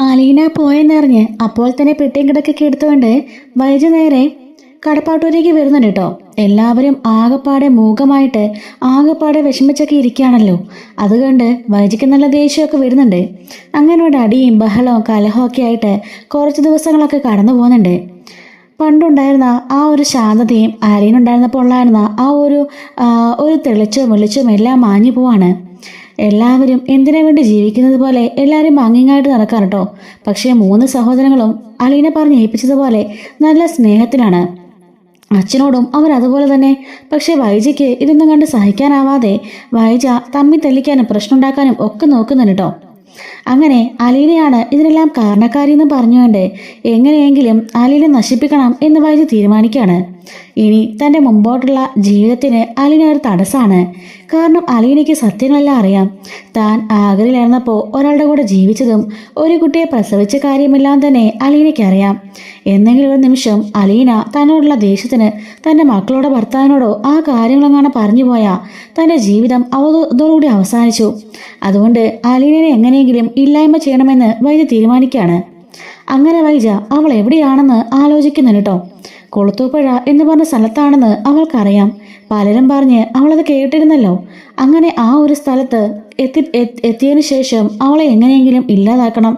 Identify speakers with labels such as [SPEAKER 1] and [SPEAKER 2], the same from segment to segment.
[SPEAKER 1] അലീന പോയെന്നറിഞ്ഞ് അപ്പോൾ തന്നെ പെട്ടിയും കിടക്കൊക്കെ എടുത്തുകൊണ്ട് വൈജ നേരെ കടപ്പാട്ടൂരേക്ക് വരുന്നുണ്ട് കേട്ടോ. എല്ലാവരും ആകെപ്പാടെ മൂകമായിട്ട് ആകെപ്പാടെ വിഷമിച്ചൊക്കെ ഇരിക്കുകയാണല്ലോ. അതുകൊണ്ട് വൈജയ്ക്ക് നല്ല ദേഷ്യമൊക്കെ വരുന്നുണ്ട്. അങ്ങനെ ഒരു അടിയും ബഹളവും കലഹവും ഒക്കെ ആയിട്ട് കുറച്ച് ദിവസങ്ങളൊക്കെ കടന്നു പോകുന്നുണ്ട്. പണ്ടുണ്ടായിരുന്ന ആ ഒരു ശാന്തതയും അലീനുണ്ടായിരുന്നപ്പോൾ ഉള്ളായിരുന്ന ആ ഒരു തെളിച്ചവും വെളിച്ചവും എല്ലാം മാഞ്ഞു പോവാണ്. എല്ലാവരും എന്തിനു വേണ്ടി ജീവിക്കുന്നത് പോലെ എല്ലാവരും ഭംഗിയായിട്ട് നടക്കാൻ കേട്ടോ. പക്ഷേ 3 സഹോദരങ്ങളും അലീന പറഞ്ഞ് ഏൽപ്പിച്ചതുപോലെ നല്ല സ്നേഹത്തിലാണ്. അച്ഛനോടും അവർ അതുപോലെ തന്നെ. പക്ഷേ വൈജയ്ക്ക് ഇതൊന്നും കണ്ട് സഹിക്കാനാവാതെ വൈജ തമ്മിൽ തല്ലിക്കാനും പ്രശ്നമുണ്ടാക്കാനും ഒക്കെ നോക്കുന്നുണ്ട് കേട്ടോ. അങ്ങനെ അലീനയാണ് ഇതിനെല്ലാം കാരണക്കാരിയെന്ന് പറഞ്ഞുകൊണ്ട് എങ്ങനെയെങ്കിലും അലീനെ നശിപ്പിക്കണം എന്ന് വൈജ തീരുമാനിക്കുകയാണ്. ഇനി തൻ്റെ മുമ്പോട്ടുള്ള ജീവിതത്തിന് അലീന ഒരു തടസ്സമാണ്. കാരണം അലീനയ്ക്ക് സത്യങ്ങളെല്ലാം അറിയാം. താൻ ആഗ്രയിലായിരുന്നപ്പോൾ ഒരാളുടെ കൂടെ ജീവിച്ചതും ഒരു കുട്ടിയെ പ്രസവിച്ച കാര്യമെല്ലാം തന്നെ അലീനയ്ക്കറിയാം. എന്തെങ്കിലും ഒരു നിമിഷം അലീന തന്നോടുള്ള ദേഷ്യത്തിന് തൻ്റെ മക്കളോടോ ഭർത്താവിനോടോ ആ കാര്യങ്ങളെങ്ങാണ് പറഞ്ഞു പോയാൽ തൻ്റെ ജീവിതം അതോടുകൂടി അവസാനിച്ചു. അതുകൊണ്ട് അലീനയെ എങ്ങനെയെങ്കിലും ഇല്ലായ്മ ചെയ്യണമെന്ന് വൈജ തീരുമാനിക്കുകയാണ്. അങ്ങനെ വൈജ അവൾ എവിടെയാണെന്ന് ആലോചിക്കുന്നുണ്ട് കേട്ടോ. കൊളുത്തൂപ്പുഴ എന്ന് പറഞ്ഞ സ്ഥലത്താണെന്ന് അവൾക്കറിയാം. പലരും പറഞ്ഞ് അവളത് കേട്ടിരുന്നല്ലോ. അങ്ങനെ ആ ഒരു സ്ഥലത്ത് എത്തിയതിനു ശേഷം അവളെ എങ്ങനെയെങ്കിലും ഇല്ലാതാക്കണം,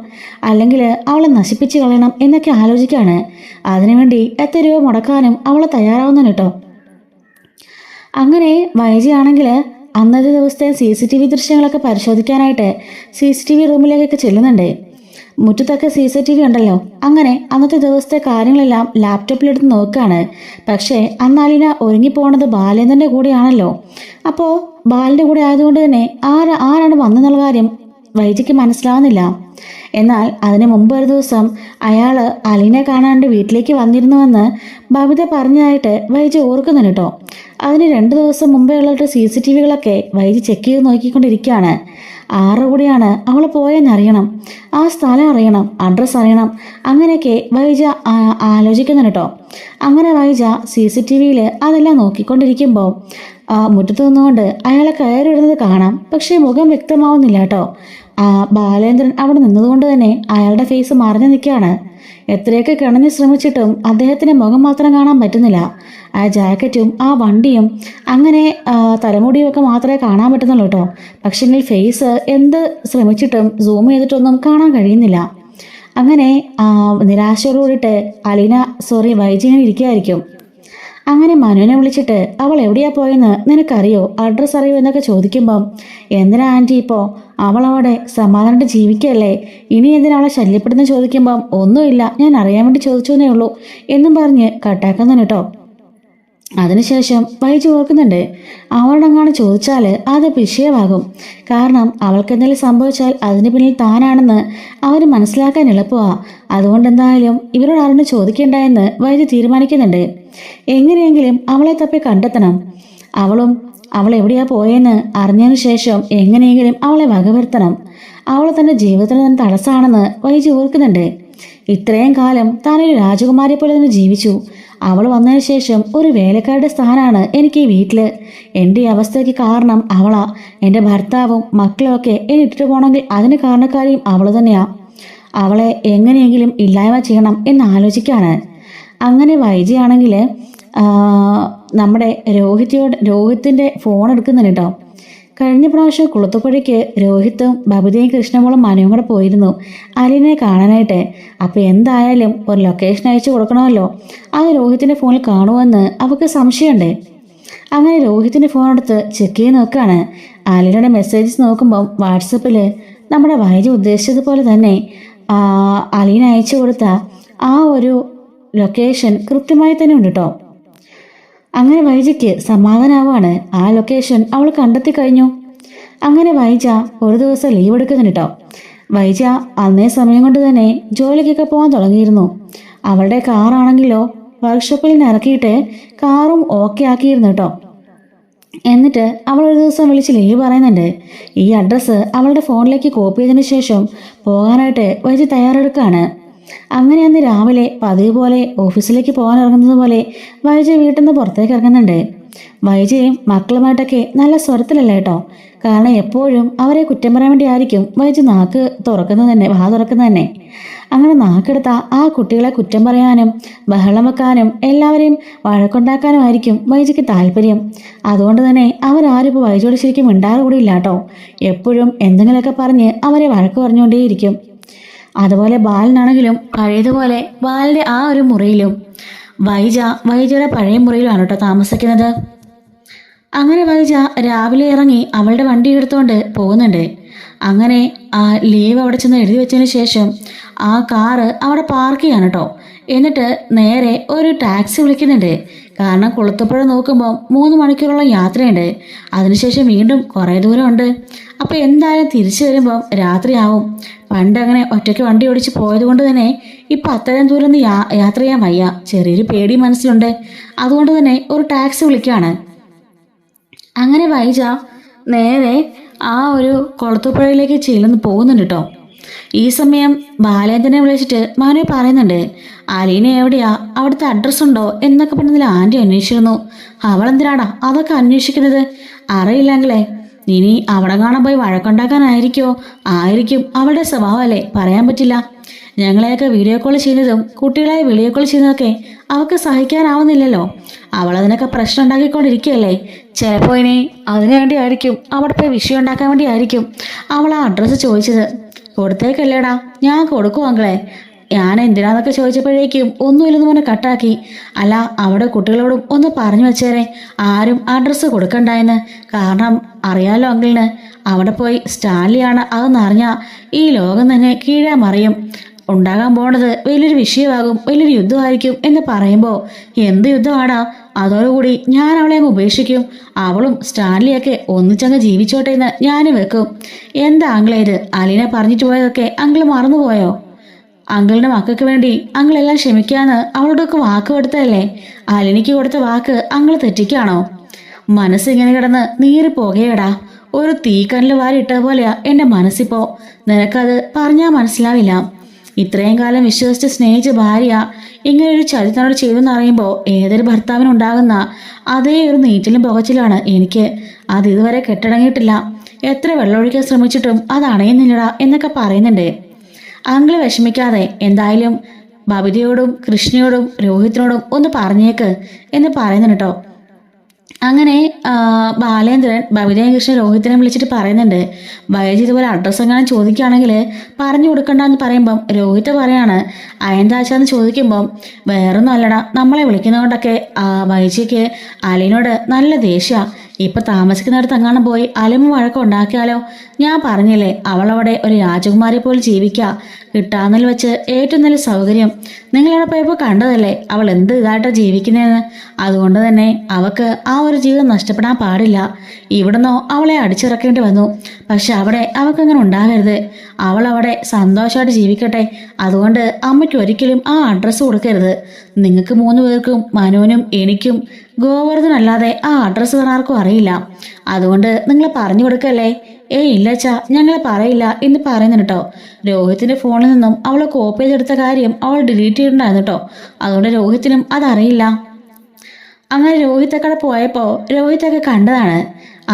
[SPEAKER 1] അല്ലെങ്കിൽ അവളെ നശിപ്പിച്ച് കളയണം എന്നൊക്കെ ആലോചിക്കുകയാണ്. അതിനുവേണ്ടി എത്ര രൂപ മുടക്കാനും അവളെ തയ്യാറാവുന്നുണ്ട് കേട്ടോ. അങ്ങനെ വൈജയാണെങ്കിൽ അന്നത്തെ ദിവസത്തെ CCTV ദൃശ്യങ്ങളൊക്കെ പരിശോധിക്കാനായിട്ട് CCTV റൂമിലേക്കൊക്കെ ചെല്ലുന്നുണ്ട്. മുറ്റത്തൊക്കെ CCTV ഉണ്ടല്ലോ. അങ്ങനെ അന്നത്തെ ദിവസത്തെ കാര്യങ്ങളെല്ലാം ലാപ്ടോപ്പിലെടുത്ത് നോക്കുകയാണ്. പക്ഷേ അന്ന് അലീന ഒരുങ്ങിപ്പോണത് ബാലേന്ദ്രൻ്റെ കൂടെയാണല്ലോ. അപ്പോൾ ബാലിൻ്റെ കൂടെ ആയതുകൊണ്ട് തന്നെ ആരാണ് വന്നെന്നുള്ള കാര്യം വൈജയ്ക്ക് മനസ്സിലാവുന്നില്ല. എന്നാൽ അതിന് മുമ്പ് ഒരു ദിവസം അയാൾ അലീനെ കാണാണ്ട് വീട്ടിലേക്ക് വന്നിരുന്നുവെന്ന് ബബിത പറഞ്ഞതായിട്ട് വൈജ ഓർക്കുന്നുണ്ട് കേട്ടോ. അതിന് 2 ദിവസം മുമ്പേ ഉള്ള CCTVകളൊക്കെ വൈജ ചെക്ക് ചെയ്ത് നോക്കിക്കൊണ്ടിരിക്കുകയാണ്. ആരുടെ കൂടെയാണ് അവൾ പോയെന്നറിയണം, ആ സ്ഥലം അറിയണം, അഡ്രസ്സ് അറിയണം. അങ്ങനെയൊക്കെ വൈജ ആലോചിക്കുന്നുണ്ട് കേട്ടോ. അങ്ങനെ വൈജ CCTVയിൽ അതെല്ലാം നോക്കിക്കൊണ്ടിരിക്കുമ്പോൾ മുറ്റത്ത് നിന്നുകൊണ്ട് അയാളെ കയറി വിടുന്നത് കാണാം. പക്ഷേ മുഖം വ്യക്തമാവുന്നില്ല കേട്ടോ. ബാലേന്ദ്രൻ അവിടെ നിന്നതുകൊണ്ട് തന്നെ അയാളുടെ ഫേസ് മറഞ്ഞു നിൽക്കുകയാണ്. എത്രയൊക്കെ കിണഞ്ഞ് ശ്രമിച്ചിട്ടും അദ്ദേഹത്തിൻ്റെ മുഖം മാത്രം കാണാൻ പറ്റുന്നില്ല. ആ ജാക്കറ്റും ആ വണ്ടിയും അങ്ങനെ തലമുടിയും ഒക്കെ മാത്രമേ കാണാൻ പറ്റുന്നുള്ളൂ കേട്ടോ. പക്ഷെങ്കിൽ ഫേസ് എന്ത് ശ്രമിച്ചിട്ടും സൂം ചെയ്തിട്ടൊന്നും കാണാൻ കഴിയുന്നില്ല. അങ്ങനെ നിരാശയോടുകൂടിയിട്ട് വൈജി ഇങ്ങനെ ഇരിക്കുകയായിരിക്കും. അങ്ങനെ മനുവിനെ വിളിച്ചിട്ട് അവൾ എവിടെയാ പോയെന്ന് നിനക്കറിയോ, അഡ്രസ്സ് അറിയോ എന്നൊക്കെ ചോദിക്കുമ്പം എന്തിനാ ആൻറ്റി ഇപ്പോൾ അവൾ അവിടെ സമാധാനമായിട്ട് ജീവിക്കുകയല്ലേ, ഇനി എന്തിനാ അവളെ ശല്യപ്പെടുന്ന ചോദിക്കുമ്പം ഒന്നുമില്ല, ഞാൻ അറിയാൻ വേണ്ടി ചോദിച്ചെന്നേ ഉള്ളൂ എന്നും പറഞ്ഞ് കട്ടാക്കുന്നുണ്ട് കേട്ടോ. അതിനുശേഷം വൈജി ഓർക്കുന്നുണ്ട്, അവളോടെങ്ങാണ് ചോദിച്ചാൽ അത് വിഷയമാകും. കാരണം അവൾക്ക് എന്തെങ്കിലും സംഭവിച്ചാൽ അതിന് പിന്നിൽ താനാണെന്ന് അവർ മനസ്സിലാക്കാൻ എളുപ്പമാണ്. അതുകൊണ്ട് എന്തായാലും ഇവരോട് ആരോട് ചോദിക്കേണ്ട എന്ന് വൈജി തീരുമാനിക്കുന്നുണ്ട്. എങ്ങനെയെങ്കിലും അവളെ തപ്പി കണ്ടെത്തണം. അവൾ എവിടെയാ പോയെന്ന് അറിഞ്ഞതിന് ശേഷം എങ്ങനെയെങ്കിലും അവളെ വകവരുത്തണം. അവൾ തൻ്റെ ജീവിതത്തിന് തന്നെ തടസ്സമാണെന്ന് വൈജി ഓർക്കുന്നുണ്ട്. ഇത്രയും കാലം താനൊരു രാജകുമാരിയെ പോലെ തന്നെ ജീവിച്ചു. അവൾ വന്നതിന് ശേഷം ഒരു വേലക്കാരുടെ സ്ഥാനമാണ് എനിക്ക് ഈ വീട്ടിൽ. എൻ്റെ ഈ അവസ്ഥയ്ക്ക് കാരണം അവളാ. എൻ്റെ ഭർത്താവും മക്കളും ഒക്കെ എന്നെ ഇട്ടിട്ട് പോകണമെങ്കിൽ അതിന് കാരണക്കാരിയും അവൾ തന്നെയാ. അവളെ എങ്ങനെയെങ്കിലും ഇല്ലായ്മ ചെയ്യണം എന്ന് ആലോചിക്കുകയാണ്. അങ്ങനെ വൈജിയാണെങ്കിൽ നമ്മുടെ രോഹിത്തിൻ്റെ ഫോൺ എടുക്കുന്നുണ്ട് കേട്ടോ. കഴിഞ്ഞ പ്രാവശ്യം കുളത്തുപുഴയ്ക്ക് രോഹിത്തും ബബിതയും കൃഷ്ണമോളും മനുവും കൂടെ പോയിരുന്നു അലീനെ കാണാനായിട്ട്. അപ്പോൾ എന്തായാലും ഒരു ലൊക്കേഷൻ അയച്ചു കൊടുക്കണമല്ലോ. അത് രോഹിത്തിൻ്റെ ഫോണിൽ കാണുമെന്ന് അവൾക്ക് സംശയമുണ്ട്. അങ്ങനെ രോഹിത്തിൻ്റെ ഫോൺ എടുത്ത് ചെക്ക് ചെയ്ത് നോക്കുകയാണ്. അലീനയുടെ മെസ്സേജസ് നോക്കുമ്പം വാട്സപ്പിൽ നമ്മുടെ വൈജി ഉദ്ദേശിച്ചതുപോലെ തന്നെ അലീന അയച്ചു കൊടുത്ത ആ ഒരു ലൊക്കേഷൻ കൃത്യമായി തന്നെ ഉണ്ട് കേട്ടോ. അങ്ങനെ വൈജയ്ക്ക് സമാധാനമാവാണ്. ആ ലൊക്കേഷൻ അവൾ കണ്ടെത്തി കഴിഞ്ഞു. അങ്ങനെ വൈജ ഒരു ദിവസം ലീവ് എടുക്കുന്നുണ്ട് കേട്ടോ. വൈജ അന്നേ സമയം കൊണ്ട് തന്നെ ജോലിക്കൊക്കെ പോകാൻ തുടങ്ങിയിരുന്നു. അവളുടെ കാറാണെങ്കിലോ വർക്ക്ഷോപ്പിൽ നിന്ന് ഇറക്കിയിട്ട് കാറും ഓക്കെ ആക്കിയിരുന്നു കേട്ടോ. എന്നിട്ട് അവൾ ഒരു ദിവസം വിളിച്ച് ലീവ് പറയുന്നുണ്ട്. ഈ അഡ്രസ്സ് അവളുടെ ഫോണിലേക്ക് കോപ്പി ചെയ്തതിന് ശേഷം പോകാനായിട്ട് വൈജ തയ്യാറെടുക്കുകയാണ്. അങ്ങനെ അന്ന് രാവിലെ പതിവ് പോലെ ഓഫീസിലേക്ക് പോകാൻ ഇറങ്ങുന്നത് പോലെ വൈജ വീട്ടിൽ നിന്ന് പുറത്തേക്ക് ഇറങ്ങുന്നുണ്ട്. വൈജയും മക്കളുമായിട്ടൊക്കെ നല്ല സ്വരത്തിലല്ല കേട്ടോ. കാരണം എപ്പോഴും അവരെ കുറ്റം പറയാൻ വേണ്ടി ആയിരിക്കും വൈജു നാക്ക് തുറക്കുന്നത് തന്നെ, വാ തുറക്കുന്നത് തന്നെ. അങ്ങനെ നാക്കെടുത്ത ആ കുട്ടികളെ കുറ്റം പറയാനും ബഹളം വെക്കാനും എല്ലാവരെയും വഴക്കുണ്ടാക്കാനുമായിരിക്കും വൈജയ്ക്ക് താല്പര്യം. അതുകൊണ്ട് തന്നെ അവരാരും ഇപ്പോൾ വൈജയോട് ശരിക്കും മിണ്ടാറ് കൂടി ഇല്ല കേട്ടോ. എപ്പോഴും എന്തെങ്കിലുമൊക്കെ പറഞ്ഞ് അവരെ വഴക്ക് പറഞ്ഞുകൊണ്ടേയിരിക്കും. അതുപോലെ ബാലനാണെങ്കിലും പഴയതുപോലെ ബാലിന്റെ ആ ഒരു മുറിയിലും വൈജയുടെ പഴയ മുറിയിലാണ് കേട്ടോ താമസിക്കുന്നത്. അങ്ങനെ വൈജ രാവിലെ ഇറങ്ങി അവളുടെ വണ്ടി എടുത്തുകൊണ്ട് പോകുന്നുണ്ട്. അങ്ങനെ ആ ലീവ് അവിടെ ചെന്ന് എഴുതി വെച്ചതിന് ശേഷം ആ കാറ് അവിടെ പാർക്ക് ചെയ്യാണ് കേട്ടോ. എന്നിട്ട് നേരെ ഒരു ടാക്സി വിളിക്കുന്നുണ്ട്. കാരണം കുളത്തപ്പുഴ നോക്കുമ്പോൾ 3 മണിക്കൂറോളം യാത്രയുണ്ട്. അതിനുശേഷം വീണ്ടും കുറേ ദൂരമുണ്ട്. അപ്പോൾ എന്തായാലും തിരിച്ചു വരുമ്പം രാത്രിയാവും. പണ്ട് അങ്ങനെ ഒറ്റയ്ക്ക് വണ്ടി ഓടിച്ച് പോയത് കൊണ്ട് തന്നെ ഇപ്പം അത്രയും ദൂരം ഒന്നും യാത്ര ചെയ്യാൻ വയ്യ. ചെറിയൊരു പേടി മനസ്സിലുണ്ട്. അതുകൊണ്ട് തന്നെ ഒരു ടാക്സി വിളിക്കുകയാണ്. അങ്ങനെ വൈജ നേരെ ആ ഒരു കുളത്തുപുഴയിലേക്ക് പോകുന്നുണ്ട് കേട്ടോ. ഈ സമയം ബാലേന്ദ്രനെ വിളിച്ചിട്ട് മകനെ പറയുന്നുണ്ട്, അലീന എവിടെയാ, അവിടുത്തെ അഡ്രസ്സ് ഉണ്ടോ എന്നൊക്കെ പറഞ്ഞതിൽ ആൻറ്റി അന്വേഷിച്ചിരുന്നു. അവളെന്തിനാടാ അതൊക്കെ അന്വേഷിക്കുന്നത്? അറിയില്ലെങ്കിലേ ഇനി അവിടെ കാണാൻ പോയി വഴക്കുണ്ടാക്കാനായിരിക്കോ? ആയിരിക്കും. അവളുടെ സ്വഭാവമല്ലേ, പറയാൻ പറ്റില്ല. ഞങ്ങളെയൊക്കെ വീഡിയോ കോൾ ചെയ്യുന്നതും കുട്ടികളെ വീഡിയോ കോൾ ചെയ്യുന്നതൊക്കെ അവൾക്ക് സഹിക്കാനാവുന്നില്ലല്ലോ. അവളതിനൊക്കെ പ്രശ്നം ഉണ്ടാക്കിക്കൊണ്ടിരിക്കുകയല്ലേ. ചിലപ്പോൾ ഇനി അതിനു വേണ്ടി ആയിരിക്കും, അവിടെ പോയി വിഷയം ഉണ്ടാക്കാൻ വേണ്ടി ആയിരിക്കും അവൾ ആ അഡ്രസ്സ് ചോദിച്ചത്. കൊടുത്തേക്കല്ലേടാ. ഞാൻ കൊടുക്കും അങ്ങളെ. ഞാൻ എന്തിനാന്നൊക്കെ ചോദിച്ചപ്പോഴേക്കും ഒന്നുമില്ലെന്ന് പറഞ്ഞ് കട്ടാക്കി. അല്ല, അവിടെ കുട്ടികളോടും ഒന്ന് പറഞ്ഞു വെച്ചേരെ, ആരും അഡ്രസ്സ് കൊടുക്കണ്ടായെന്ന്. കാരണം അറിയാലോ അങ്കിളിന്, അവിടെ പോയി സ്റ്റാൻലിയാണ് അതെന്ന് അറിഞ്ഞാൽ ഈ ലോകം തന്നെ കീഴാൻ മറിയും. ഉണ്ടാകാൻ പോണത് വലിയൊരു വിഷയമാകും, വലിയൊരു യുദ്ധമായിരിക്കും എന്ന് പറയുമ്പോൾ എന്ത് യുദ്ധമാടാ? അതോടുകൂടി ഞാൻ അവളെ അങ്ങ് ഉപേക്ഷിക്കും. അവളും സ്റ്റാൻലിയൊക്കെ ഒന്നിച്ചങ്ങ് ജീവിച്ചോട്ടെ എന്ന് ഞാനും വെക്കും. എന്താ അങ്കിളേ ഇത്? അലീന പറഞ്ഞിട്ട് പോയതൊക്കെ അങ്കിൾ മറന്നുപോയോ? അങ്കിളിന്റെ മക്കൾക്ക് വേണ്ടി അങ്കിളെല്ലാം ക്ഷമിക്കാന്ന് അവളോടൊക്കെ വാക്ക് കൊടുത്തതല്ലേ? അലീനയ്ക്ക് കൊടുത്ത വാക്ക് അങ്കിൾ തെറ്റിക്കാണോ? മനസ്സിങ്ങനെ കിടന്ന് നീറി പോകുകയടാ. ഒരു തീക്കനൽ വാരി ഇട്ടതുപോലെയാ എൻ്റെ മനസ്സിപ്പോ. നിനക്കത് പറഞ്ഞാൽ മനസ്സിലാവില്ല. ഇത്രയും കാലം വിശ്വസിച്ച് സ്നേഹിച്ച ഭാര്യ ഇങ്ങനെയൊരു ചതി തന്നോട് ചെയ്തെന്ന് അറിയുമ്പോൾ ഏതൊരു ഭർത്താവിനുണ്ടാകുന്ന അതേ ഒരു നീറ്റിലും പുകച്ചിലാണ് എനിക്ക്. അത് ഇതുവരെ കെട്ടടങ്ങിയിട്ടില്ല. എത്ര വെള്ളമൊഴിക്കാൻ ശ്രമിച്ചിട്ടും അത് അണയുന്നില്ലടാ എന്നൊക്കെ പറയുന്നുണ്ട്. അങ്കിള് വിഷമിക്കാതെ എന്തായാലും ബബിതയോടും കൃഷ്ണയോടും രോഹിത്തിനോടും ഒന്ന് പറഞ്ഞേക്ക് എന്ന് പറയുന്നുണ്ട് കേട്ടോ. അങ്ങനെ ബാലേന്ദ്രൻ ബബിതയും കൃഷ്ണൻ രോഹിത്തിനെ വിളിച്ചിട്ട് പറയുന്നുണ്ട്, വൈജി ഇതുപോലെ അഡ്രസ്സ് എങ്ങനെ ചോദിക്കുകയാണെങ്കിൽ പറഞ്ഞു കൊടുക്കണ്ടെന്ന് പറയുമ്പം രോഹിത്ത് പറയാണ് അയന്താച്ചാന്ന് ചോദിക്കുമ്പം വേറൊന്നും അല്ലടാ, നമ്മളെ വിളിക്കുന്നതുകൊണ്ടൊക്കെ വൈജിക്ക് അലീനോട് നല്ല ദേഷ്യ. ഇപ്പം താമസിക്കുന്നിടത്ത് എങ്ങാനും പോയി അലമ വഴക്കം ഉണ്ടാക്കിയാലോ? ഞാൻ പറഞ്ഞില്ലേ അവളവിടെ ഒരു രാജകുമാരിയെ പോലെ ജീവിക്കുക. കിട്ടാന്നൽ വെച്ച് ഏറ്റവും നല്ല സൗകര്യം. നിങ്ങളവിടെ പോയപ്പോൾ കണ്ടതല്ലേ അവൾ എന്ത് ഇതായിട്ടാണ് ജീവിക്കുന്നതെന്ന്. അതുകൊണ്ട് തന്നെ അവൾക്ക് ആ ഒരു ജീവിതം നഷ്ടപ്പെടാൻ പാടില്ല. ഇവിടുന്നോ അവളെ അടിച്ചിറക്കേണ്ടി വന്നു. പക്ഷെ അവിടെ അവൾക്കങ്ങനെ ഉണ്ടാകരുത്. അവൾ അവിടെ സന്തോഷമായിട്ട് ജീവിക്കട്ടെ. അതുകൊണ്ട് അമ്മയ്ക്ക് ഒരിക്കലും ആ അഡ്രസ്സ് കൊടുക്കരുത്. നിങ്ങൾക്ക് 3 പേർക്കും, മനുവിനും എനിക്കും ഗോവർദ്ധനല്ലാതെ ആ അഡ്രസ്സ് വേറെ ആർക്കും അറിയില്ല. അതുകൊണ്ട് നിങ്ങൾ പറഞ്ഞു കൊടുക്കല്ലേ? ഇല്ലച്ചാ, ഞങ്ങൾ പറയില്ല എന്ന് പറയുന്നുണ്ട് കേട്ടോ. രോഹിത്തിന്റെ ഫോണിൽ നിന്നും അവൾ കോപ്പി ചെയ്തെടുത്ത കാര്യം അവൾ ഡിലീറ്റ് ചെയ്തിട്ടുണ്ടായിരുന്നു കേട്ടോ. അതുകൊണ്ട് രോഹിത്തിനും അതറിയില്ല. അങ്ങനെ രോഹിത്തൊക്കെ പോയപ്പോൾ രോഹിത്തൊക്കെ കണ്ടതാണ്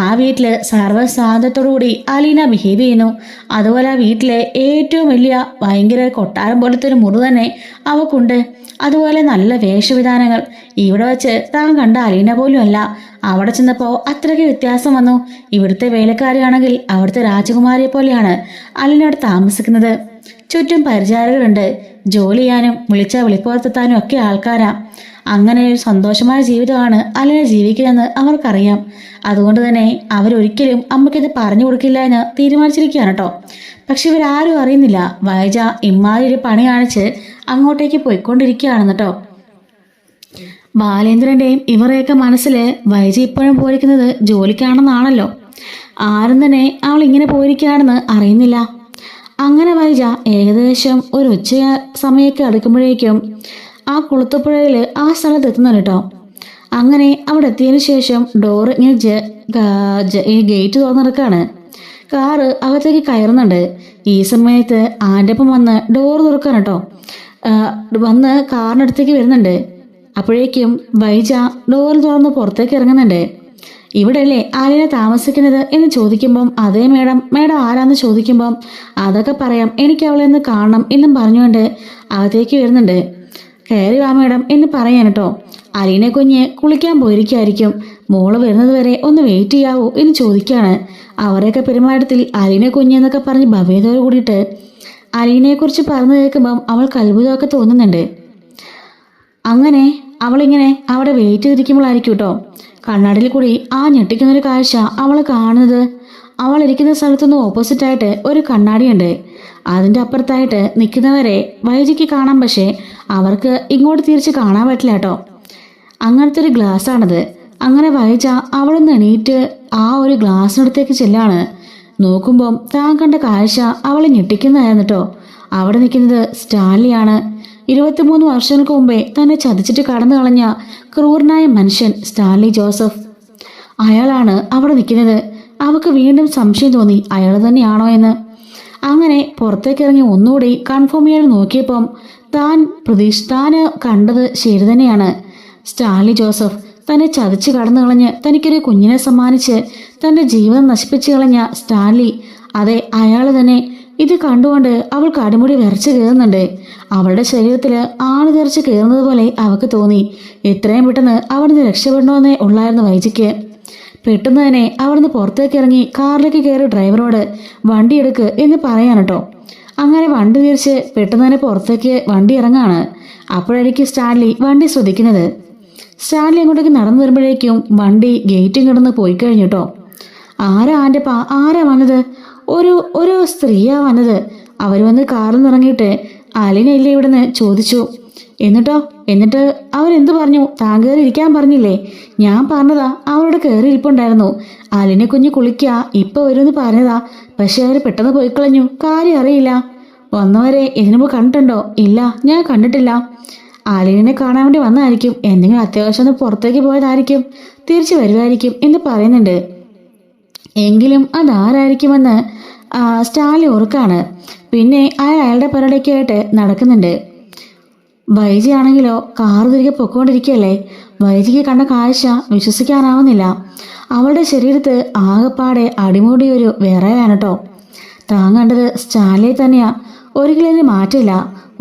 [SPEAKER 1] ആ വീട്ടില് സർവ്വസാധത്തോടുകൂടി അലീന ബിഹേവ് ചെയ്യുന്നു. അതുപോലെ ആ വീട്ടിലെ ഏറ്റവും വലിയ ഭയങ്കര കൊട്ടാരം പോലത്തെ ഒരു മുറി തന്നെ അവക്കുണ്ട്. അതുപോലെ നല്ല വേഷവിധാനങ്ങൾ. ഇവിടെ വെച്ച് താൻ കണ്ട അലീന പോലും അല്ല. അവിടെ ചെന്നപ്പോൾ അത്രയ്ക്ക് വ്യത്യാസം വന്നു. ഇവിടുത്തെ വേലക്കാരിയാണെങ്കിൽ അവിടുത്തെ രാജകുമാരിയെ പോലെയാണ് അലീനയോട് താമസിക്കുന്നത്. ചുറ്റും പരിചാരകരുണ്ട്. ജോലി ചെയ്യാനും വിളിച്ചാൽ വിളിപ്പുറത്തെത്താനും ഒക്കെ ആൾക്കാരാ. അങ്ങനെ ഒരു സന്തോഷമായ ജീവിതമാണ് അലീന ജീവിക്കുകയെന്ന് അവർക്കറിയാം. അതുകൊണ്ട് തന്നെ അവരൊരിക്കലും അമ്മയ്ക്കത് പറഞ്ഞു കൊടുക്കില്ല എന്ന് തീരുമാനിച്ചിരിക്കുകയാണ് കേട്ടോ. പക്ഷെ ഇവരാരും അറിയുന്നില്ല വൈജ ഇമ്മാതിരി ഒരു പണി കാണിച്ച് അങ്ങോട്ടേക്ക് പോയിക്കൊണ്ടിരിക്കുകയാണെന്ന് കേട്ടോ. ബാലേന്ദ്രന്റെയും ഇവരെയൊക്കെ മനസ്സിൽ വൈജ ഇപ്പോഴും പോയിരിക്കുന്നത് ജോലിക്കാണെന്നാണല്ലോ. ആരും തന്നെ അവൾ ഇങ്ങനെ പോയിരിക്കുകയാണെന്ന് അറിയുന്നില്ല. അങ്ങനെ വൈജ ഏകദേശം ഒരു ഉച്ച സമയമൊക്കെ അടുക്കുമ്പോഴേക്കും ആ കുളത്തുപുഴയിൽ ആ സ്ഥലത്ത് എത്തുന്നുണ്ട് കേട്ടോ. അങ്ങനെ അവിടെ എത്തിയതിനു ശേഷം ഡോറ് ഇങ്ങനെ ഈ ഗേറ്റ് തുറന്നെടുക്കാണ്. കാറ് അകത്തേക്ക് കയറുന്നുണ്ട്. ഈ സമയത്ത് ആൻ്റെപ്പം വന്ന് ഡോറ് തുറക്കാൻ കേട്ടോ. വന്ന് കാറിനടുത്തേക്ക് വരുന്നുണ്ട്. അപ്പോഴേക്കും വൈജ ഡോർ തുറന്ന് പുറത്തേക്ക് ഇറങ്ങുന്നുണ്ട്. ഇവിടെയല്ലേ ആലിന താമസിക്കുന്നത് എന്ന് ചോദിക്കുമ്പം അതേ മേഡം, മേഡം ആരാന്ന് ചോദിക്കുമ്പം അതൊക്കെ പറയാം, എനിക്ക് അവളെ ഒന്ന് കാണണം എന്നും പറഞ്ഞുകൊണ്ട് അകത്തേക്ക് വരുന്നുണ്ട്. കയറി വാ മേഡം എന്ന് പറയാൻ കേട്ടോ. അലീനെ കുഞ്ഞ് കുളിക്കാൻ പോയിരിക്കായിരിക്കും, മോള് വരുന്നത് വരെ ഒന്ന് വെയിറ്റ് ചെയ്യാവോ എന്ന് ചോദിക്കുകയാണ്. അവരെയൊക്കെ പെരുമാറ്റത്തിൽ അലീനെ കുഞ്ഞ് എന്നൊക്കെ പറഞ്ഞ് ഭവ്യതയോട് കൂടിയിട്ട് അലീനയെക്കുറിച്ച് പറഞ്ഞു കേൾക്കുമ്പം അവൾക്ക് അത്ഭുതമൊക്കെ തോന്നുന്നുണ്ട്. അങ്ങനെ അവളിങ്ങനെ അവിടെ വെയിറ്റ് ചെയ്തിരിക്കുമ്പോഴായിരിക്കും കേട്ടോ കണ്ണാടിയിൽ കൂടി ആ ഞെട്ടിക്കുന്നൊരു കാഴ്ച അവൾ കാണുന്നത്. അവൾ ഇരിക്കുന്ന സ്ഥലത്തുനിന്ന് ഓപ്പോസിറ്റായിട്ട് ഒരു കണ്ണാടിയുണ്ട്. അതിൻ്റെ അപ്പുറത്തായിട്ട് നിൽക്കുന്നവരെ വൈജിക്ക് കാണാം, പക്ഷേ അവർക്ക് ഇങ്ങോട്ട് തിരിച്ച് കാണാൻ പറ്റില്ല കേട്ടോ. അങ്ങനത്തെ ഒരു ഗ്ലാസ്സാണത്. അങ്ങനെ വൈജ അവളൊന്ന് എണീറ്റ് ആ ഒരു ഗ്ലാസ്സിനടുത്തേക്ക് ചെല്ലാണ്. നോക്കുമ്പം താൻ കണ്ട കാഴ്ച അവളെ ഞെട്ടിക്കുന്നതായിരുന്നു കേട്ടോ. അവിടെ നിൽക്കുന്നത് സ്റ്റാൻലിയാണ്. 23 വർഷങ്ങൾക്ക് മുമ്പേ തന്നെ ചതിച്ചിട്ട് കടന്നു കളഞ്ഞ ക്രൂരനായ മനുഷ്യൻ സ്റ്റാൻലി ജോസഫ്. അയാളാണ് അവിടെ നിൽക്കുന്നത്. അവൾക്ക് വീണ്ടും സംശയം തോന്നി അയാൾ തന്നെയാണോ എന്ന്. അങ്ങനെ പുറത്തേക്ക് ഇറങ്ങി ഒന്നുകൂടി കൺഫേം ചെയ്യാൻ നോക്കിയപ്പം താന് കണ്ടത് ശരി തന്നെയാണ്. സ്റ്റാൻലി ജോസഫ് തന്നെ ചതിച്ച് കടന്നു കളഞ്ഞ് തനിക്കൊരു കുഞ്ഞിനെ സമ്മാനിച്ച് തൻ്റെ ജീവിതം നശിപ്പിച്ചു കളഞ്ഞ സ്റ്റാൻലി, അതെ അയാൾ തന്നെ. ഇത് കണ്ടുകൊണ്ട് അവൾക്ക് അടിമുടി വിറച്ച് കയറുന്നുണ്ട്. അവളുടെ ശരീരത്തിൽ ആള് തെറിച്ച് കയറുന്നത് പോലെ അവൾക്ക് തോന്നി. എത്രയും പെട്ടെന്ന് അവിടുന്ന് രക്ഷപ്പെടണമെന്നേ ഉള്ളായിരുന്നു വൈജിക്ക്. പെട്ടെന്ന് തന്നെ അവിടുന്ന് പുറത്തേക്ക് ഇറങ്ങി കാറിലേക്ക് കയറി ഡ്രൈവറോട് വണ്ടി എടുക്ക് എന്ന് പറയാൻ കേട്ടോ. അങ്ങനെ വണ്ടി തിരിച്ച് പെട്ടെന്ന് തന്നെ പുറത്തേക്ക് വണ്ടി ഇറങ്ങാണ്. അപ്പോഴായിരിക്കും സ്റ്റാൻലി വണ്ടി ശ്രദ്ധിക്കുന്നത്. സ്റ്റാൻലി അങ്ങോട്ടേക്ക് നടന്നു വരുമ്പോഴേക്കും വണ്ടി ഗേറ്റും കിടന്ന് പോയി കഴിഞ്ഞു കേട്ടോ. ആരാ വന്നത്? ഒരു സ്ത്രീയാ വന്നത്. അവർ വന്ന് കാറിൽ നിന്ന് ഇറങ്ങിയിട്ട് അലീനയില്ലേ ഇവിടുന്ന് ചോദിച്ചു. എന്നിട്ട് അവരെന്ത് പറഞ്ഞു? താൻ കയറി ഇരിക്കാൻ പറഞ്ഞില്ലേ? ഞാൻ പറഞ്ഞതാ അവരോട് കയറി ഇരിപ്പുണ്ടായിരുന്നു. അലീനെ കുഞ്ഞ് കുളിക്കുക ഇപ്പൊ വരുമെന്ന് പറഞ്ഞതാ. പക്ഷെ അവർ പെട്ടെന്ന് പോയി കളഞ്ഞു. കാര്യം അറിയില്ല. വന്നവരെ ഇതിനു മുമ്പ് കണ്ടിട്ടുണ്ടോ? ഇല്ല, ഞാൻ കണ്ടിട്ടില്ല. അലീനെ കാണാൻ വേണ്ടി വന്നതായിരിക്കും. എന്തെങ്കിലും അത്യാവശ്യം ഒന്ന് പുറത്തേക്ക് പോയതായിരിക്കും, തിരിച്ചു വരുമായിരിക്കും എന്ന് പറയുന്നുണ്ട്. എങ്കിലും അതാരായിരിക്കുമെന്ന് സ്റ്റാൻലി ഓർക്കാണ്. പിന്നെ അയാളുടെ പരിപാടിയൊക്കെയായിട്ട് നടക്കുന്നുണ്ട്. വൈജി ആണെങ്കിലോ കാർ തിരികെ പൊക്കോണ്ടിരിക്കുകയല്ലേ. വൈജിക്ക് കണ്ട കാഴ്ച വിശ്വസിക്കാനാവുന്നില്ല. അവളുടെ ശരീരത്ത് ആകെപ്പാടെ അടിമൂടിയൊരു വിറയാണ് കേട്ടോ. താൻ കണ്ടത് സ്റ്റാൻലി തന്നെയാ. ഒരിക്കലും മാറ്റില്ല.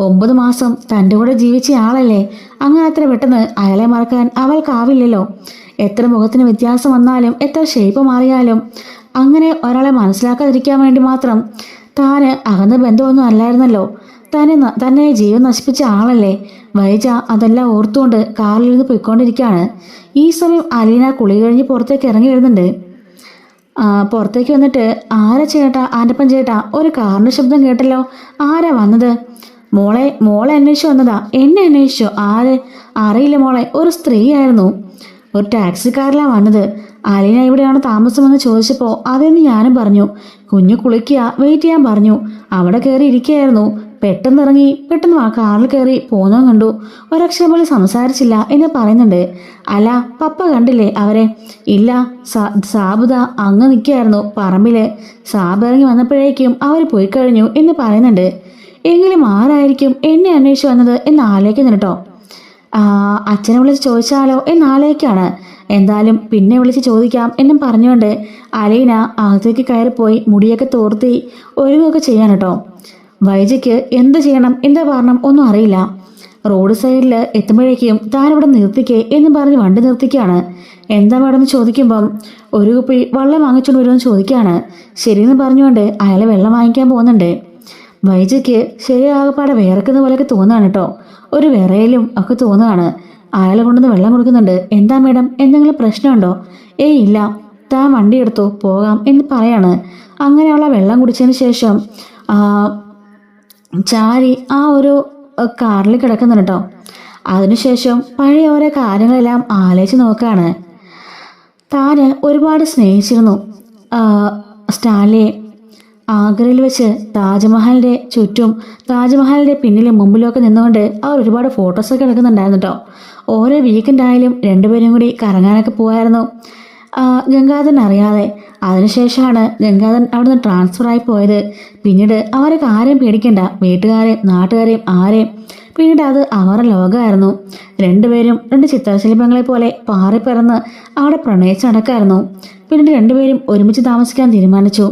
[SPEAKER 1] 9 മാസം തൻ്റെ കൂടെ ജീവിച്ച ആളല്ലേ. അങ്ങനെ അത്ര പെട്ടെന്ന് അയാളെ മറക്കാൻ അവൾക്കാവില്ലല്ലോ. എത്ര മുഖത്തിന് വ്യത്യാസം വന്നാലും എത്ര ഷേപ്പ് മാറിയാലും അങ്ങനെ ഒരാളെ മനസ്സിലാക്കാതിരിക്കാൻ വേണ്ടി മാത്രം താന് അകന്ന ബന്ധമൊന്നും അല്ലായിരുന്നല്ലോ. തന്നെ ജീവൻ നശിപ്പിച്ച ആളല്ലേ. വൈജ അതെല്ലാം ഓർത്തുകൊണ്ട് കാറിൽ നിന്ന് പോയിക്കൊണ്ടിരിക്കുകയാണ്. ഈ സമയം അലീന കുളി കഴിഞ്ഞ് പുറത്തേക്ക് ഇറങ്ങി വരുന്നുണ്ട്. പുറത്തേക്ക് വന്നിട്ട് ആരാ ചേട്ടാ? ആൻ്റപ്പൻ ചേട്ടാ, ഒരു കാറിൻ്റെ ശബ്ദം കേട്ടല്ലോ. ആരാ വന്നത്? മോളെ അന്വേഷിച്ചു വന്നതാ. എന്നെ അന്വേഷിച്ചോ? അറിയില്ല മോളെ, ഒരു സ്ത്രീ ആയിരുന്നു. ഒരു ടാക്സിക്കാരിലാണ് വന്നത്. അലീന ഇവിടെയാണ് താമസമെന്ന് ചോദിച്ചപ്പോൾ അതെന്ന് ഞാനും പറഞ്ഞു. കുഞ്ഞു കുളിക്കുക, വെയിറ്റ് ചെയ്യാൻ പറഞ്ഞു. അവിടെ കയറി ഇരിക്കുകയായിരുന്നു. പെട്ടെന്ന് ആ കാറിൽ കയറി പോന്നോ കണ്ടു. ഒരക്ഷരം പോലും സംസാരിച്ചില്ല എന്ന് പറയുന്നുണ്ട്. അല്ല, പപ്പ കണ്ടില്ലേ അവരെ? ഇല്ല, സാബുദ അങ്ങ് നിൽക്കുകയായിരുന്നു പറമ്പില്. സാബ് ഇറങ്ങി വന്നപ്പോഴേക്കും അവർ പോയി കഴിഞ്ഞു എന്ന് പറയുന്നുണ്ട്. എങ്കിലും ആരായിരിക്കും എന്നെ അന്വേഷിച്ചു വന്നത് എന്ന് ആലോചിക്കുന്നു കേട്ടോ. അച്ഛനെ വിളിച്ച് ചോദിച്ചാലോ എന്നാലോചിക്കാണ്. എന്തായാലും പിന്നെ വിളിച്ച് ചോദിക്കാം എന്നും പറഞ്ഞുകൊണ്ട് അലീന അകത്തേക്ക് കയറിപ്പോയി മുടിയൊക്കെ തോർത്തി ഒരുങ്ങുകയൊക്കെ ചെയ്യാൻ കേട്ടോ. വൈജയ്ക്ക് എന്ത് ചെയ്യണം എന്താ കാരണം ഒന്നും അറിയില്ല. റോഡ് സൈഡിൽ എത്തുമ്പോഴേക്കും താനിവിടെ നിർത്തിക്കേ എന്നും പറഞ്ഞ് വണ്ടി നിർത്തിക്കുകയാണ്. എന്താ മേഡം എന്ന് ചോദിക്കുമ്പം ഒരു കുപ്പി വെള്ളം വാങ്ങിച്ചുകൊണ്ട് വരുമെന്ന് ചോദിക്കുകയാണ്. ശരിയെന്ന് പറഞ്ഞുകൊണ്ട് അയാൾ വെള്ളം വാങ്ങിക്കാൻ പോകുന്നുണ്ട്. വൈജയ്ക്ക് ശരിയാകപ്പാടെ വേർക്കുന്ന പോലെയൊക്കെ തോന്നുകയാണ് കേട്ടോ. ഒരു വിറയലും ഒക്കെ തോന്നുകയാണ്. അയാളെ കൊണ്ടുവന്ന് വെള്ളം കൊടുക്കുന്നുണ്ട്. എന്താ മേഡം, എന്തെങ്കിലും പ്രശ്നമുണ്ടോ? ഏയ് ഇല്ല, താൻ വണ്ടി എടുത്തു പോകാം എന്ന് പറയാണ്. അങ്ങനെ അവളെ വെള്ളം കുടിച്ചതിന് ശേഷം ചാരി ആ ഒരു കാറിൽ കിടക്കുന്നുണ്ട് കേട്ടോ. അതിനുശേഷം പഴയ ഓരോ കാര്യങ്ങളെല്ലാം ആലോചിച്ച് നോക്കുകയാണ്. താന് ഒരുപാട് സ്നേഹിച്ചിരുന്നു സ്റ്റാൻലിയെ. ആഗ്രയിൽ വെച്ച് താജ്മഹലിൻ്റെ ചുറ്റും താജ്മഹലിൻ്റെ പിന്നിലും മുമ്പിലൊക്കെ നിന്നുകൊണ്ട് അവർ ഒരുപാട് ഫോട്ടോസൊക്കെ എടുക്കുന്നുണ്ടായിരുന്നു കേട്ടോ. ഓരോ വീക്കെൻഡ് ആയാലും രണ്ടുപേരും കൂടി കറങ്ങാനൊക്കെ പോയായിരുന്നു. ഗംഗാധരൻ അറിയാതെ. അതിനുശേഷമാണ് ഗംഗാധരൻ അവിടുന്ന് ട്രാൻസ്ഫർ ആയി പോയത്. പിന്നീട് അവരൊക്കെ ആരെയും പേടിക്കണ്ട, വീട്ടുകാരെയും നാട്ടുകാരെയും ആരെയും. പിന്നീട് അത് അവരുടെ ലോകമായിരുന്നു. രണ്ടുപേരും രണ്ട് ചിത്രശില്പങ്ങളെ പോലെ പാറിപ്പറന്ന് അവിടെ പ്രണയിച്ചടക്കായിരുന്നു. പിന്നീട് രണ്ടുപേരും ഒരുമിച്ച് താമസിക്കാൻ തീരുമാനിച്ചു.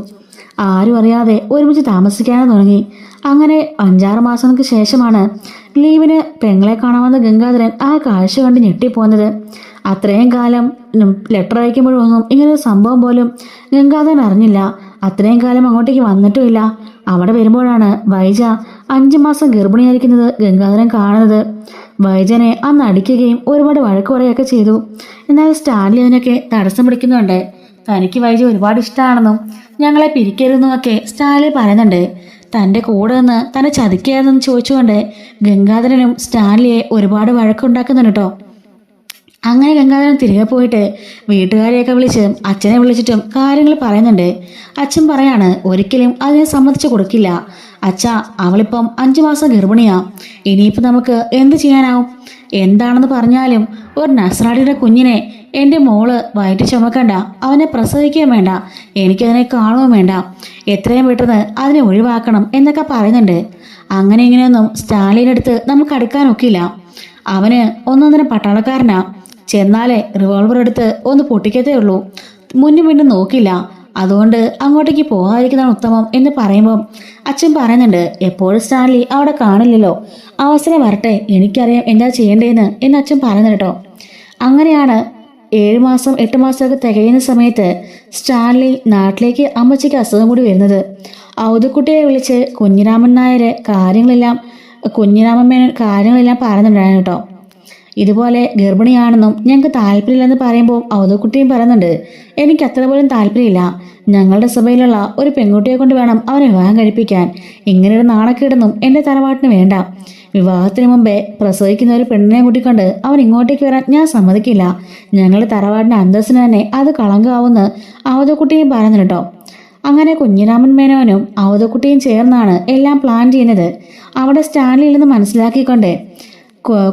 [SPEAKER 1] ആരും അറിയാതെ ഒരുമിച്ച് താമസിക്കാനും തുടങ്ങി. അങ്ങനെ 5-6 മാസങ്ങൾക്ക് ശേഷമാണ് ലീവിന് പെങ്ങളെ കാണാമെന്ന ഗംഗാധരൻ ആ കാഴ്ച കണ്ട് ഞെട്ടിപ്പോന്നത്. അത്രയും കാലം ലെറ്റർ അയക്കുമ്പോഴൊന്നും ഇങ്ങനൊരു സംഭവം പോലും ഗംഗാധരൻ അറിഞ്ഞില്ല. അത്രയും കാലം അങ്ങോട്ടേക്ക് വന്നിട്ടുമില്ല. അവിടെ വരുമ്പോഴാണ് വൈജ 5 മാസം ഗർഭിണിയായിരിക്കുന്നത് ഗംഗാധരൻ കാണുന്നത്. വൈജനെ അന്ന് അടിക്കുകയും ഒരുപാട് വഴക്ക് പറയുകയൊക്കെ ചെയ്തു. എന്നാൽ സ്റ്റാൻലി അതിനൊക്കെ തടസ്സം പിടിക്കുന്നുണ്ട്. തനിക്ക് വൈജ ഒരുപാട് ഇഷ്ടമാണെന്നും ഞങ്ങളെ പിരിക്കരുതെന്നുമൊക്കെ സ്റ്റാൻലി പറയുന്നുണ്ട്. തൻ്റെ കൂടെ നിന്ന് തന്നെ ചതിക്കുകയെന്ന് ചോദിച്ചുകൊണ്ട് ഗംഗാധരനും സ്റ്റാൻലിയെ ഒരുപാട് വഴക്കുണ്ടാക്കുന്നുണ്ട് കേട്ടോ. അങ്ങനെ ഗംഗാധരൻ തിരികെ പോയിട്ട് വീട്ടുകാരെയൊക്കെ വിളിച്ച് അച്ഛനെ വിളിച്ചിട്ടും കാര്യങ്ങൾ പറയുന്നുണ്ട്. അച്ഛൻ പറയാണ് ഒരിക്കലും അതിനെ സമ്മതിച്ചു കൊടുക്കില്ല. അച്ഛാ, അവളിപ്പം 5 മാസം ഗർഭിണിയാ. ഇനിയിപ്പോൾ നമുക്ക് എന്ത് ചെയ്യാനാവും? എന്താണെന്ന് പറഞ്ഞാലും ഒരു നസ്രാടിയുടെ കുഞ്ഞിനെ എൻ്റെ മോള് വയറ്റി ചുമക്കണ്ട, അവനെ പ്രസവിക്കുകയും വേണ്ട, എനിക്കതിനെ കാണുകയും വേണ്ട, എത്രയും പെട്ടെന്ന് അതിനെ ഒഴിവാക്കണം എന്നൊക്കെ പറയുന്നുണ്ട്. അങ്ങനെ ഇങ്ങനെയൊന്നും സ്റ്റാലിൻ്റെ അടുത്ത് നമുക്ക് അടുക്കാനൊക്കില്ല. അവന് ഒന്നൊന്നിനും പട്ടാളക്കാരനാ. ചെന്നാലേ റിവോൾവർ എടുത്ത് ഒന്ന് പൊട്ടിക്കത്തേ ഉള്ളൂ, മുന്നും പിന്നും നോക്കില്ല. അതുകൊണ്ട് അങ്ങോട്ടേക്ക് പോകാതിരിക്കുന്നതാണ് ഉത്തമം എന്ന് പറയുമ്പം അച്ഛൻ പറയുന്നുണ്ട്, എപ്പോഴും സ്റ്റാൻലി അവിടെ കാണില്ലല്ലോ, അവസരം വരട്ടെ, എനിക്കറിയാം എന്താ ചെയ്യേണ്ടതെന്ന് എന്ന് അച്ഛൻ പറയുന്നുണ്ട് കേട്ടോ. അങ്ങനെയാണ് 7 മാസം 8 മാസമൊക്കെ തികയുന്ന സമയത്ത് സ്റ്റാൻലി നാട്ടിലേക്ക് അമ്മച്ചിക്ക് അസുഖം കൂടി വരുന്നത്. ഔതുക്കുട്ടിയെ വിളിച്ച് കുഞ്ഞിരാമൻ മേനോൻ കാര്യങ്ങളെല്ലാം പറയുന്നുണ്ടായിരുന്നു കേട്ടോ. ഇതുപോലെ ഗർഭിണിയാണെന്നും ഞങ്ങൾക്ക് താല്പര്യമില്ലെന്ന് പറയുമ്പോൾ ഔതുക്കുട്ടിയും പറയുന്നുണ്ട്, എനിക്ക് അത്ര പോലും താല്പര്യമില്ല. ഞങ്ങളുടെ സഭയിലുള്ള ഒരു പെൺകുട്ടിയെ കൊണ്ട് വേണം അവനെ വിവാഹം കഴിപ്പിക്കാൻ. ഇങ്ങനെയൊരു നാണക്കേടൊന്നും എൻ്റെ തറവാട്ടിന് വേണ്ട. വിവാഹത്തിന് മുമ്പേ പ്രസവിക്കുന്ന ഒരു പെണ്ണിനെ കൂട്ടിക്കൊണ്ട് അവൻ ഇങ്ങോട്ടേക്ക് വരാൻ ഞാൻ സമ്മതിക്കില്ല. ഞങ്ങളുടെ തറവാടിൻ്റെ അന്തസ്സിന് തന്നെ അത് കളങ്കമാവുമെന്ന് ഔതുക്കുട്ടിയും പറയുന്നുണ്ട് കേട്ടോ. അങ്ങനെ കുഞ്ഞിരാമൻ മേനോനും ഔതുക്കുട്ടിയും ചേർന്നാണ് എല്ലാം പ്ലാൻ ചെയ്യുന്നത്. അവിടെ സ്റ്റാൻലിയിൽ നിന്ന് മനസ്സിലാക്കിക്കൊണ്ട്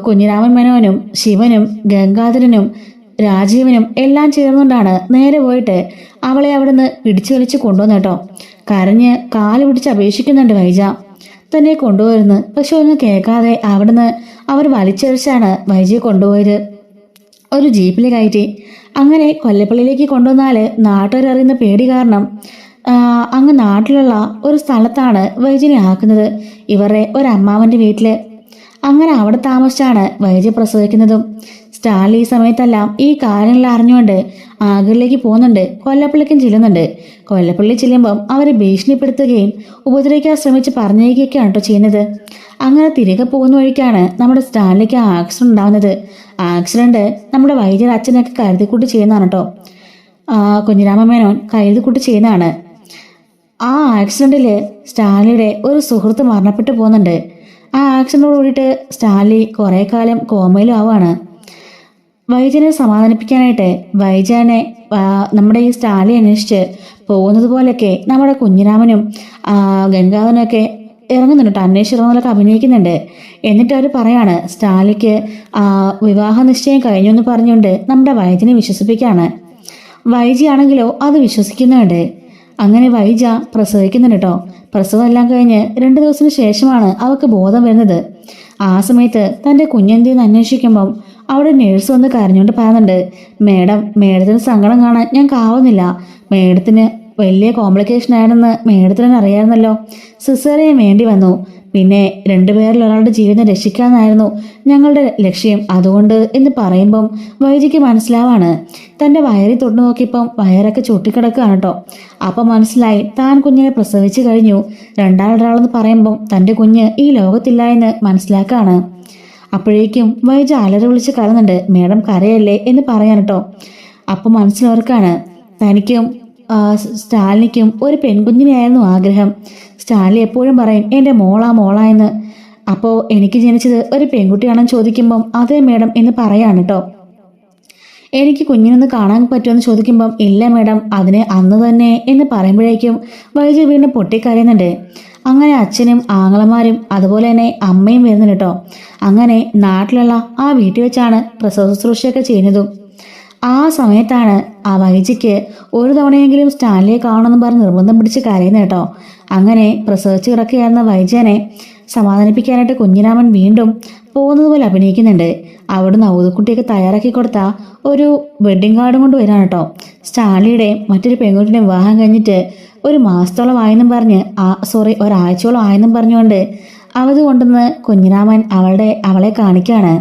[SPEAKER 1] കുഞ്ഞിരാമൻ മേനോനും ശിവനും ഗംഗാധരനും രാജീവനും എല്ലാം ചേർന്നുകൊണ്ടാണ് നേരെ പോയിട്ട് അവളെ അവിടുന്ന് പിടിച്ചു വലിച്ച് കൊണ്ടുവന്നു കേട്ടോ. കരഞ്ഞ് കാല് പിടിച്ച് അപേക്ഷിക്കുന്നുണ്ട് വൈജ തന്നെ കൊണ്ടുപോയിരുന്നു. പക്ഷെ ഒന്നും കേൾക്കാതെ അവിടുന്ന് അവർ വലിച്ചെറിച്ചാണ് വൈജയെ കൊണ്ടുപോയത്, ഒരു ജീപ്പിൽ കയറ്റി. അങ്ങനെ കൊല്ലപ്പള്ളിയിലേക്ക് കൊണ്ടുവന്നാൽ നാട്ടുകാരറിയുന്ന പേടി കാരണം അങ്ങ് നാട്ടിലുള്ള ഒരു സ്ഥലത്താണ് വൈജനെ ആക്കുന്നത്, ഇവരുടെ ഒരമ്മാവൻ്റെ വീട്ടിൽ. അങ്ങനെ അവിടെ താമസിച്ചാണ് വൈജ പ്രസവിക്കുന്നതും. സ്റ്റാൻലി ഈ സമയത്തെല്ലാം ഈ കാര്യങ്ങൾ അറിഞ്ഞുകൊണ്ട് ആഗ്രയിലേക്ക് പോകുന്നുണ്ട്. കൊല്ലപ്പള്ളിക്കും ചെല്ലുന്നുണ്ട്. കൊല്ലപ്പള്ളി ചെല്ലുമ്പം അവരെ ഭീഷണിപ്പെടുത്തുകയും ഉപദ്രവിക്കാൻ ശ്രമിച്ച് പറഞ്ഞേക്കുകയൊക്കെയാണ് കേട്ടോ ചെയ്യുന്നത്. അങ്ങനെ തിരികെ പോകുന്ന വഴിക്കാണ് നമ്മുടെ സ്റ്റാൻലിക്ക് ആക്സിഡന്റ് ഉണ്ടാകുന്നത്. ആക്സിഡന്റ് നമ്മുടെ വൈദ്യർ അച്ഛനൊക്കെ കരുതിക്കൂട്ടി ചെയ്യുന്നതാണ് കേട്ടോ. കുഞ്ഞിരാമ മേനോൻ കരുതിക്കൂട്ടി ചെയ്യുന്നതാണ്. ആ ആക്സിഡന്റിൽ സ്റ്റാൻലിയുടെ ഒരു സുഹൃത്ത് മരണപ്പെട്ടു പോകുന്നുണ്ട്. ആ ആക്സിഡന്റോട് കൂടിയിട്ട് സ്റ്റാൻലി കുറേ കാലം കോമയിലും ആവുകയാണ്. വൈജനെ സമാധാനിപ്പിക്കാനായിട്ട് വൈജനെ നമ്മുടെ ഈ സ്റ്റാൻലി അന്വേഷിച്ച് പോകുന്നത് പോലെയൊക്കെ നമ്മുടെ കുഞ്ഞിരാമനും ഗംഗാധരനൊക്കെ ഇറങ്ങുന്നുണ്ട് കേട്ടോ, അന്വേഷിച്ചിറങ്ങുന്നതൊക്കെ അഭിനയിക്കുന്നുണ്ട്. എന്നിട്ട് അവർ പറയാണ് സ്റ്റാൻലിക്ക് വിവാഹ നിശ്ചയം കഴിഞ്ഞു എന്ന് പറഞ്ഞുകൊണ്ട് നമ്മുടെ വൈജനെ വിശ്വസിപ്പിക്കുകയാണ്. വൈജയാണെങ്കിലോ അത് വിശ്വസിക്കുന്നുണ്ട്. അങ്ങനെ വൈജ പ്രസവിക്കുന്നുണ്ട് കേട്ടോ. പ്രസവം എല്ലാം കഴിഞ്ഞ് 2 ദിവസത്തിന് ശേഷമാണ് അവൾക്ക് ബോധം വരുന്നത്. ആ സമയത്ത് തൻ്റെ കുഞ്ഞെന്തിന്ന് അന്വേഷിക്കുമ്പം അവിടെ നേഴ്സ് വന്ന് കരഞ്ഞുകൊണ്ട് പറയുന്നുണ്ട്, മേഡത്തിന് സങ്കടം കാണാൻ ഞങ്ങൾക്കാവുന്നില്ല. മേഡത്തിന് വലിയ കോംപ്ലിക്കേഷൻ ആണെന്ന് മേഡത്തിന് അറിയാമായിരുന്നല്ലോ. സിസേറിയൻ വേണ്ടി വന്നു. പിന്നെ 2 പേരിൽ ഒരാളുടെ ജീവിതം രക്ഷിക്കാമെന്നായിരുന്നു ഞങ്ങളുടെ ലക്ഷ്യം. അതുകൊണ്ട് എന്ന് പറയുമ്പം വൈജിക്ക് മനസ്സിലാവാണ്. തൻ്റെ വയറിൽ തൊട്ട് നോക്കിയപ്പം വയറൊക്കെ ചൊട്ടിക്കിടക്കുകയാണ് കേട്ടോ. അപ്പം മനസ്സിലായി താൻ കുഞ്ഞിനെ പ്രസവിച്ചു കഴിഞ്ഞു. രണ്ടാളൊരാളെന്ന് പറയുമ്പം തൻ്റെ കുഞ്ഞ് ഈ ലോകത്തില്ല എന്ന് മനസ്സിലാക്കുകയാണ്. അപ്പോഴേക്കും വൈജ അലറി വിളിച്ച് കരയുന്നുണ്ട്, മേഡം കരയല്ലേ എന്ന് പറയാൻ കേട്ടോ. അപ്പം മനസ്സിലോർക്കാണ് തനിക്കും സ്റ്റാലിനിക്കും ഒരു പെൺകുഞ്ഞിനെയായിരുന്നു ആഗ്രഹം. സ്റ്റാൻലി എപ്പോഴും പറയും എൻ്റെ മോളാ എന്ന്. അപ്പോൾ എനിക്ക് ജനിച്ചത് ഒരു പെൺകുട്ടിയാണെന്ന് ചോദിക്കുമ്പം അതേ മേഡം എന്ന് പറയാണ് കേട്ടോ. എനിക്ക് കുഞ്ഞിനൊന്ന് കാണാൻ പറ്റുമെന്ന് ചോദിക്കുമ്പം ഇല്ല മേഡം, അതിന് അന്ന് തന്നെ എന്ന് പറയുമ്പോഴേക്കും വൈജ വീണ്ടും പൊട്ടിക്കരയുന്നുണ്ട്. അങ്ങനെ അച്ഛനും ആങ്ങളമാരും അതുപോലെ തന്നെ അമ്മയും വരുന്നുണ്ട് കേട്ടോ. അങ്ങനെ നാട്ടിലുള്ള ആ വീട്ടിൽ വെച്ചാണ് പ്രസവ ശുശ്രൂഷയൊക്കെ ചെയ്യുന്നതും. ആ സമയത്താണ് ആ വൈജിക്ക് ഒരു തവണയെങ്കിലും സ്റ്റാൻലിയെ കാണണമെന്ന് പറഞ്ഞ് നിർബന്ധം പിടിച്ച് കരയുന്നത് കേട്ടോ. അങ്ങനെ പ്രസവിച്ച് കിടക്കുകയായിരുന്ന വൈജനെ സമാധാനിപ്പിക്കാനായിട്ട് കുഞ്ഞിരാമൻ വീണ്ടും പോകുന്നത് പോലെ അഭിനയിക്കുന്നുണ്ട്. അവിടുന്ന് ഔതുക്കുട്ടിയൊക്കെ തയ്യാറാക്കി കൊടുത്ത ഒരു വെഡ്ഡിങ് കാർഡും കൊണ്ട് വരാണ് കേട്ടോ. സ്റ്റാൻലിയുടെ മറ്റൊരു പെൺകുട്ടിയുടെ വിവാഹം കഴിഞ്ഞിട്ട് ഒരു മാസത്തോളം ആയെന്നും പറഞ്ഞ് ഒരാഴ്ചയോളം ആയെന്നും പറഞ്ഞുകൊണ്ട് അവത് കൊണ്ടുവന്ന് കുഞ്ഞിരാമൻ അവളെ കാണിക്കാണ്.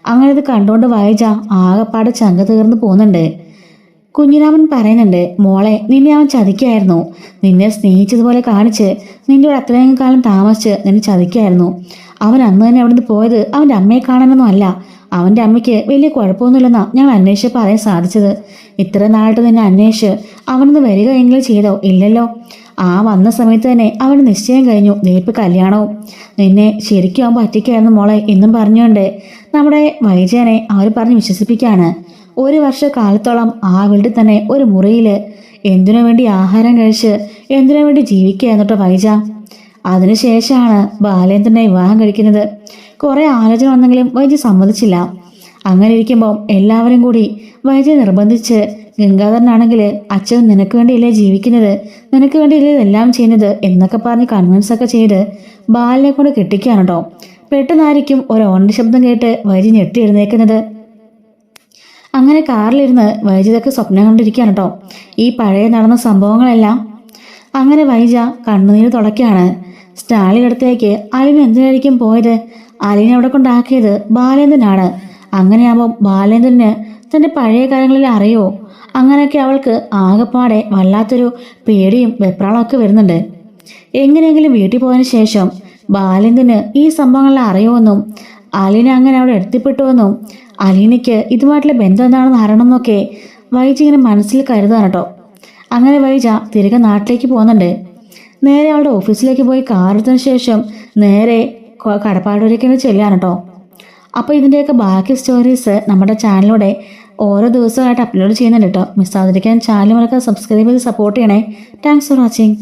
[SPEAKER 1] അങ്ങനെ ഇത് കണ്ടുകൊണ്ട് വൈജ ആകെപ്പാട് ചങ്ക തീർന്നു പോകുന്നുണ്ട്. കുഞ്ഞിരാമൻ പറയുന്നുണ്ട്, മോളെ നിന്നെ അവൻ ചതിക്കായിരുന്നു. നിന്നെ സ്നേഹിച്ചതുപോലെ കാണിച്ച് നിന്റെ അത്രയും കാലം താമസിച്ച് നിന്നെ ചതിക്കായിരുന്നു. അവൻ അന്ന് തന്നെ അവിടുന്ന് പോയത് അവൻ്റെ അമ്മയെ കാണാനൊന്നും അല്ല. അവൻ്റെ അമ്മയ്ക്ക് വലിയ കുഴപ്പമൊന്നുമില്ലെന്നാ ഞങ്ങൾ അന്വേഷിച്ച് പറയാൻ സാധിച്ചത്. ഇത്ര നാളായിട്ട് നിന്നെ അന്വേഷിച്ച് അവനൊന്ന് വരിക എങ്കിലും ചെയ്തോ? ഇല്ലല്ലോ. ആ വന്ന സമയത്ത് തന്നെ അവന് നിശ്ചയം കഴിഞ്ഞു, ദീപ് കല്യാണവും. നിന്നെ ശരിക്കും അവൻ പറ്റിക്കായിരുന്നു മോളെ എന്നും പറഞ്ഞുകൊണ്ട് നമ്മുടെ വൈജയനെ അവർ പറഞ്ഞ് വിശ്വസിപ്പിക്കുകയാണ്. 1 വർഷക്കാലത്തോളം ആ വീട്ടിൽ തന്നെ ഒരു മുറിയിൽ എന്തിനു വേണ്ടി ആഹാരം കഴിച്ച് എന്തിനു വേണ്ടി ജീവിക്കുകയെന്നിട്ടോ വൈജ. അതിനുശേഷമാണ് ബാലേന്ദ്രനെ വിവാഹം കഴിക്കുന്നത്. കുറെ ആലോചന വന്നെങ്കിലും വൈജ സമ്മതിച്ചില്ല. അങ്ങനെ ഇരിക്കുമ്പോൾ എല്ലാവരും കൂടി വൈജയെ നിർബന്ധിച്ച്, ഗംഗാധരനാണെങ്കിൽ അച്ഛൻ നിനക്ക് വേണ്ടിയല്ലേ ജീവിക്കുന്നത്, നിനക്ക് വേണ്ടിയല്ലേ എല്ലാം ചെയ്യുന്നത് എന്നൊക്കെ പറഞ്ഞ് കൺവിൻസ് ഒക്കെ ചെയ്ത് ബാലിനെ കൊണ്ട് കെട്ടിക്കുകയാണ് കേട്ടോ. പെട്ടെന്നായിരിക്കും ഒരു ഓണ്ട ശബ്ദം കേട്ട് വൈജി ഞെട്ടി എഴുന്നേക്കുന്നത്. അങ്ങനെ കാറിലിരുന്ന് വൈജിതൊക്കെ സ്വപ്നം കണ്ടിരിക്കുകയാണ് കേട്ടോ, ഈ പഴയ നടന്ന സംഭവങ്ങളെല്ലാം. അങ്ങനെ വൈജ കണ്ണുനീര് തുടയ്ക്കാണ്. സ്റ്റാലിൻ്റെ അടുത്തേക്ക് അലിൻ എന്തിനായിരിക്കും പോയത്? അലിനെ അവിടെ കൊണ്ടാക്കിയത് ബാലേന്ദ്രനാണ്. അങ്ങനെയാകുമ്പോൾ ബാലേന്ദ്രന് തൻ്റെ പഴയ കാര്യങ്ങളിൽ അറിയോ? അങ്ങനെയൊക്കെ അവൾക്ക് ആകെപ്പാടെ വല്ലാത്തൊരു പേടിയും വെപ്രാളമൊക്കെ വരുന്നുണ്ട്. എങ്ങനെയെങ്കിലും വീട്ടിൽ പോയതിനു ശേഷം ബാലേന്ദ്രന് ഈ സംഭവങ്ങളെല്ലാം അറിയുമെന്നും അലീന അങ്ങനെ അവിടെ എത്തിപ്പെട്ടുവെന്നും അലീനയ്ക്ക് ഇതുമായിട്ടുള്ള ബന്ധം എന്താണെന്ന് അറിയണമെന്നൊക്കെ വൈജ ഇങ്ങനെ മനസ്സിൽ കരുതാണ് കേട്ടോ. അങ്ങനെ വൈജ തിരികെ നാട്ടിലേക്ക് പോകുന്നുണ്ട്. നേരെ അവളുടെ ഓഫീസിലേക്ക് പോയി കാറെടുത്തതിന് ശേഷം നേരെ കടപ്പാടൂരേക്കാണ് ചെല്ലുകയാണ് കേട്ടോ. അപ്പോൾ ഇതിൻ്റെയൊക്കെ ബാക്കി സ്റ്റോറീസ് നമ്മുടെ ചാനലിലൂടെ ഓരോ ദിവസമായിട്ട് അപ്ലോഡ് ചെയ്യുന്നുണ്ട് കേട്ടോ. മിസ്സാതിരിക്കാൻ ചാനൽ സബ്സ്ക്രൈബ് ചെയ്ത് സപ്പോർട്ട് ചെയ്യണേ. Thanks for watching.